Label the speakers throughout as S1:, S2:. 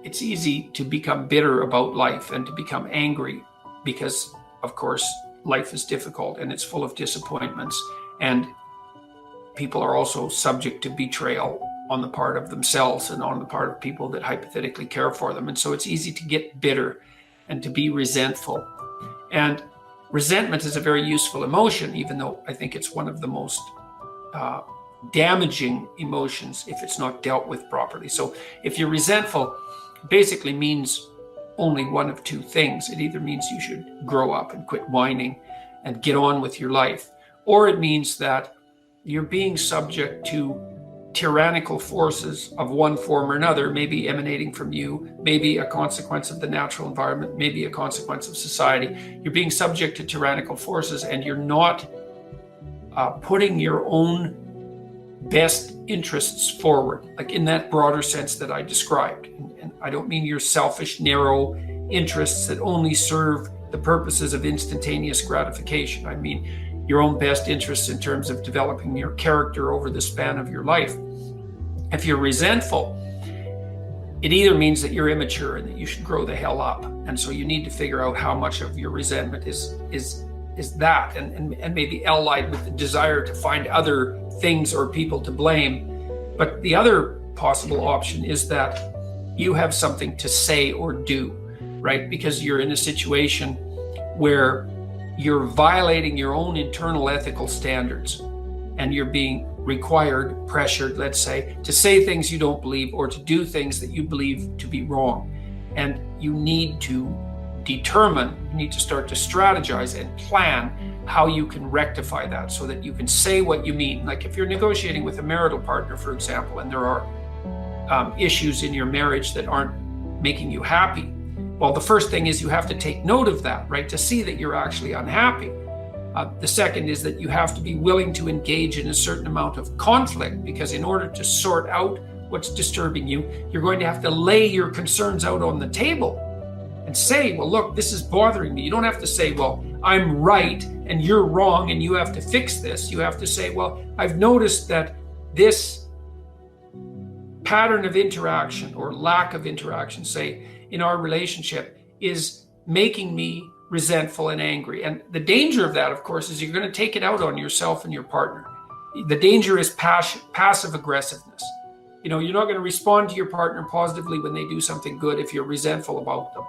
S1: it's easy to become bitter about life and to become angry because, of course, life is difficult and it's full of disappointments. And people are also subject to betrayal on the part of themselves and on the part of people that hypothetically care for them. And so it's easy to get bitter and to be resentful. And resentment is a very useful emotion, even though I think it's one of the most damaging emotions if it's not dealt with properly. So if you're resentful, it basically means only one of two things. It either means you should grow up and quit whining and get on with your life, or it means that you're being subject to tyrannical forces of one form or another, maybe emanating from you, maybe a consequence of the natural environment, maybe a consequence of society. You're being subject to tyrannical forces and you're not putting your own best interests forward, like in that broader sense that I described. And I don't mean your selfish, narrow interests that only serve the purposes of instantaneous gratification. I mean your own best interests in terms of developing your character over the span of your life. If you're resentful, it either means that you're immature and that you should grow the hell up. And so you need to figure out how much of your resentment is that, and maybe allied with the desire to find other things or people to blame. But the other possible option is that you have something to say or do, right? Because you're in a situation where you're violating your own internal ethical standards and you're being required, pressured, let's say things you don't believe or to do things that you believe to be wrong. And you need to start to strategize and plan how you can rectify that so that you can say what you mean. Like if you're negotiating with a marital partner, for example, and there are issues in your marriage that aren't making you happy, well, the first thing is you have to take note of that, right? To see that you're actually unhappy. The second is that you have to be willing to engage in a certain amount of conflict, because in order to sort out what's disturbing you, you're going to have to lay your concerns out on the table and say, well, look, this is bothering me. You don't have to say, well, I'm right and you're wrong and you have to fix this. You have to say, well, I've noticed that this pattern of interaction or lack of interaction, say, in our relationship is making me resentful and angry. And the danger of that, of course, is you're going to take it out on yourself and your partner. The danger is passive aggressiveness. You know, you're not going to respond to your partner positively when they do something good if you're resentful about them.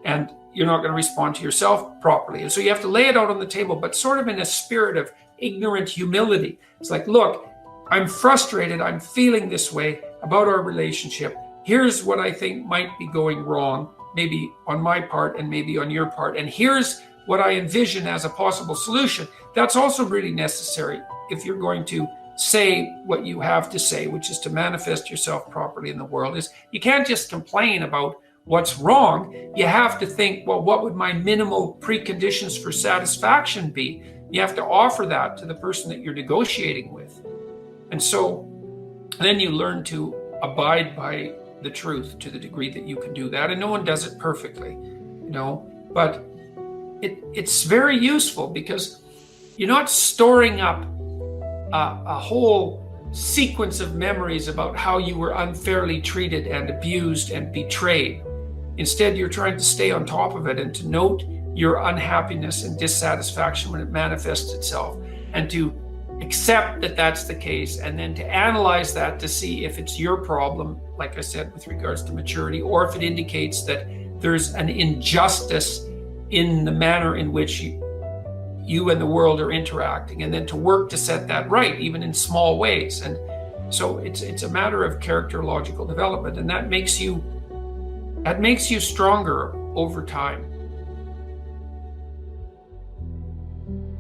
S1: And you're not going to respond to yourself properly. And so you have to lay it out on the table, but sort of in a spirit of ignorant humility. It's like, look, I'm frustrated. I'm feeling this way about our relationship. Here's what I think might be going wrong, maybe on my part and maybe on your part. And here's what I envision as a possible solution. That's also really necessary if you're going to say what you have to say, which is to manifest yourself properly in the world. Is you can't just complain about what's wrong. You have to think, well, what would my minimal preconditions for satisfaction be? You have to offer that to the person that you're negotiating with. And so then you learn to abide by the truth to the degree that you can do that. And no one does it perfectly, you know, but it's very useful because you're not storing up a whole sequence of memories about how you were unfairly treated and abused and betrayed. Instead, you're trying to stay on top of it and to note your unhappiness and dissatisfaction when it manifests itself, and to accept that that's the case, and then to analyze that to see if it's your problem, like I said, with regards to maturity, or if it indicates that there's an injustice in the manner in which you and the world are interacting, and then to work to set that right, even in small ways. And so it's a matter of characterological development, and that makes you stronger over time.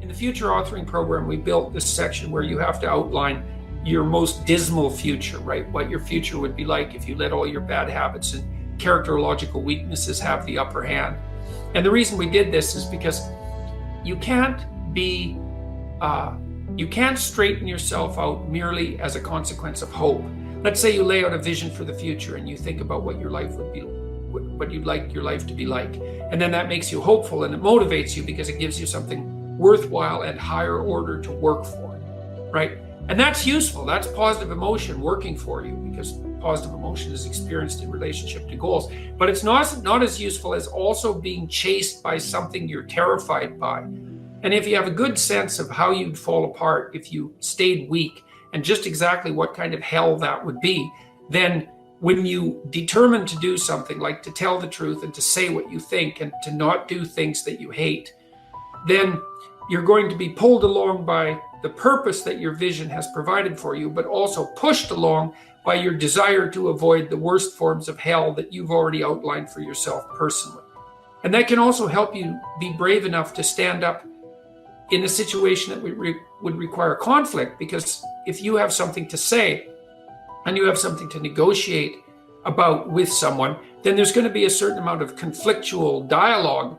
S1: In the future authoring program, we built this section where you have to outline your most dismal future, right? What your future would be like if you let all your bad habits and characterological weaknesses have the upper hand. And the reason we did this is because you can't straighten yourself out merely as a consequence of hope. Let's say you lay out a vision for the future and you think about what your life would be, what you'd like your life to be like. And then that makes you hopeful and it motivates you because it gives you something worthwhile and higher order to work for, right? And that's useful. That's positive emotion working for you, because positive emotion is experienced in relationship to goals. But it's not as useful as also being chased by something you're terrified by. And if you have a good sense of how you'd fall apart if you stayed weak, and just exactly what kind of hell that would be, then when you determine to do something like to tell the truth and to say what you think and to not do things that you hate, then you're going to be pulled along by the purpose that your vision has provided for you, but also pushed along by your desire to avoid the worst forms of hell that you've already outlined for yourself personally. And that can also help you be brave enough to stand up in a situation that would require conflict, because if you have something to say and you have something to negotiate about with someone, then there's going to be a certain amount of conflictual dialogue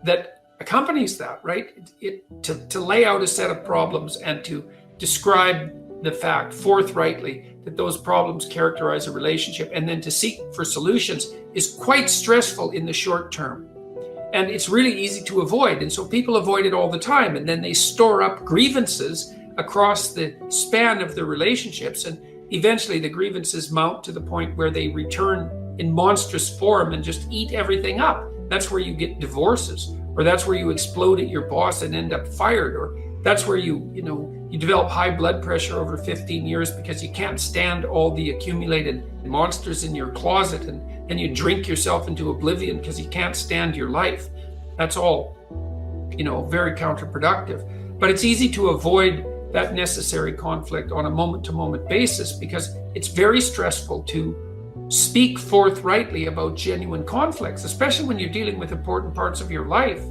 S1: that accompanies that, right? To lay out a set of problems and to describe the fact forthrightly that those problems characterize a relationship, and then to seek for solutions, is quite stressful in the short term. And it's really easy to avoid. And so people avoid it all the time. And then they store up grievances across the span of their relationships. And eventually the grievances mount to the point where they return in monstrous form and just eat everything up. That's where you get divorces, or that's where you explode at your boss and end up fired, or that's where you develop high blood pressure over 15 years because you can't stand all the accumulated monsters in your closet, and you drink yourself into oblivion because you can't stand your life. That's all, very counterproductive. But it's easy to avoid that necessary conflict on a moment-to-moment basis because it's very stressful to speak forthrightly about genuine conflicts, especially when you're dealing with important parts of your life.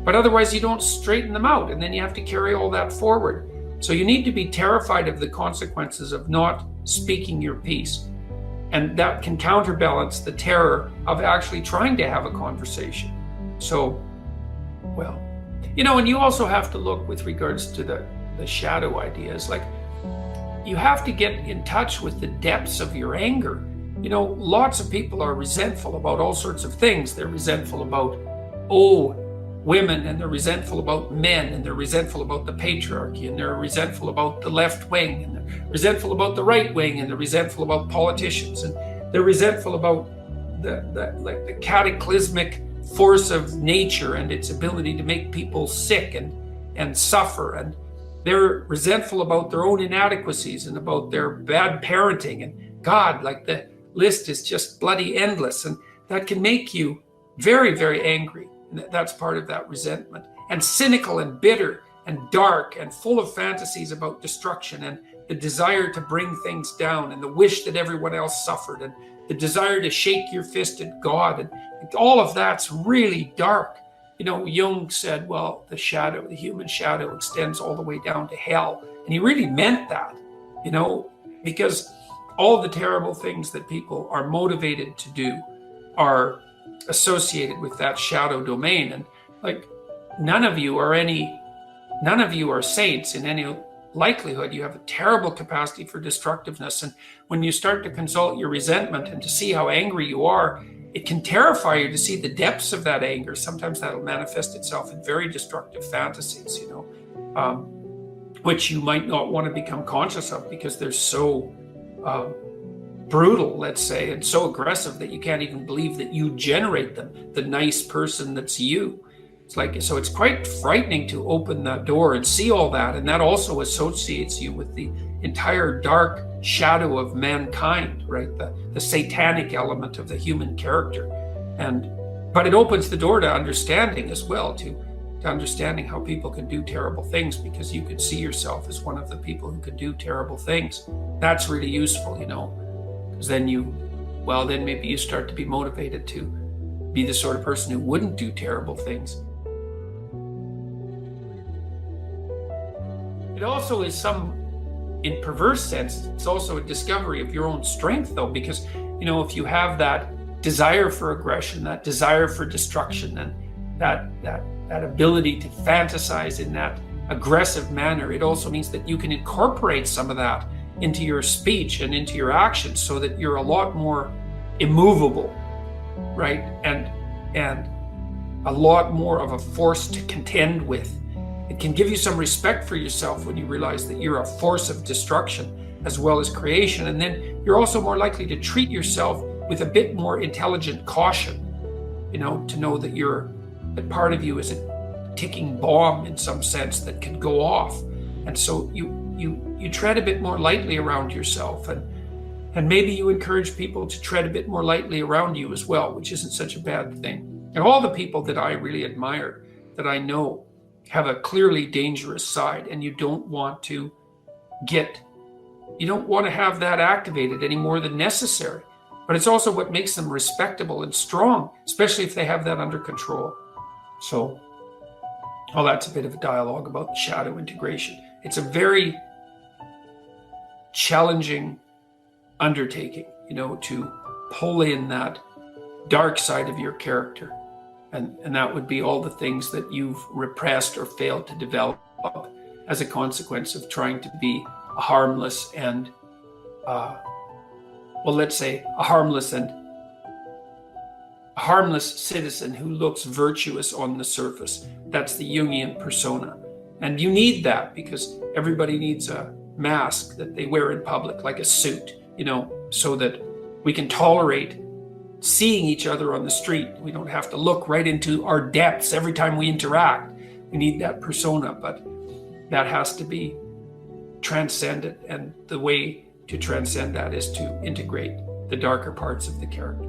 S1: But otherwise you don't straighten them out, and then you have to carry all that forward. So you need to be terrified of the consequences of not speaking your piece. And that can counterbalance the terror of actually trying to have a conversation. So, and you also have to look with regards to the shadow ideas, like you have to get in touch with the depths of your anger. Lots of people are resentful about all sorts of things. They're resentful about, women, and they're resentful about men, and they're resentful about the patriarchy, and they're resentful about the left wing, and they're resentful about the right wing, and they're resentful about politicians, and they're resentful about the cataclysmic force of nature and its ability to make people sick and suffer, and they're resentful about their own inadequacies and about their bad parenting, and God, the list is just bloody endless, and that can make you very, very angry. That's part of that resentment. And cynical and bitter and dark and full of fantasies about destruction and the desire to bring things down and the wish that everyone else suffered and the desire to shake your fist at God. And all of that's really dark. Jung said, the human shadow extends all the way down to hell. And he really meant that, because all the terrible things that people are motivated to do are associated with that shadow domain. And none of you are saints in any likelihood. You have a terrible capacity for destructiveness. And when you start to consult your resentment and to see how angry you are, it can terrify you to see the depths of that anger. Sometimes that'll manifest itself in very destructive fantasies, which you might not want to become conscious of because they're so brutal, let's say, and so aggressive that you can't even believe that you generate them, the nice person that's you. So it's quite frightening to open that door and see all that, and that also associates you with the entire dark shadow of mankind, right? The satanic element of the human character. But it opens the door to understanding as well, to understanding how people can do terrible things, because you could see yourself as one of the people who could do terrible things. That's really useful, because then maybe you start to be motivated to be the sort of person who wouldn't do terrible things. It also is in perverse sense, it's also a discovery of your own strength, though, because, if you have that desire for aggression, that desire for destruction, and that ability to fantasize in that aggressive manner, it also means that you can incorporate some of that into your speech and into your actions so that you're a lot more immovable, right? And a lot more of a force to contend with. It can give you some respect for yourself when you realize that you're a force of destruction. as well as creation. And then you're also more likely to treat yourself with a bit more intelligent caution, to know that part of you is a ticking bomb in some sense that can go off. And so you tread a bit more lightly around yourself, and maybe you encourage people to tread a bit more lightly around you as well, which isn't such a bad thing. And all the people that I really admire, that I know, have a clearly dangerous side, and you don't want to have that activated any more than necessary. But it's also what makes them respectable and strong, especially if they have that under control. So, that's a bit of a dialogue about shadow integration. It's a very challenging undertaking, to pull in that dark side of your character. And that would be all the things that you've repressed or failed to develop as a consequence of trying to be a harmless and, let's say a harmless citizen who looks virtuous on the surface. That's the Jungian persona. And you need that because everybody needs a mask that they wear in public, like a suit, so that we can tolerate seeing each other on the street. We don't have to look right into our depths every time we interact. We need that persona, but that has to be transcended. And the way to transcend that is to integrate the darker parts of the character.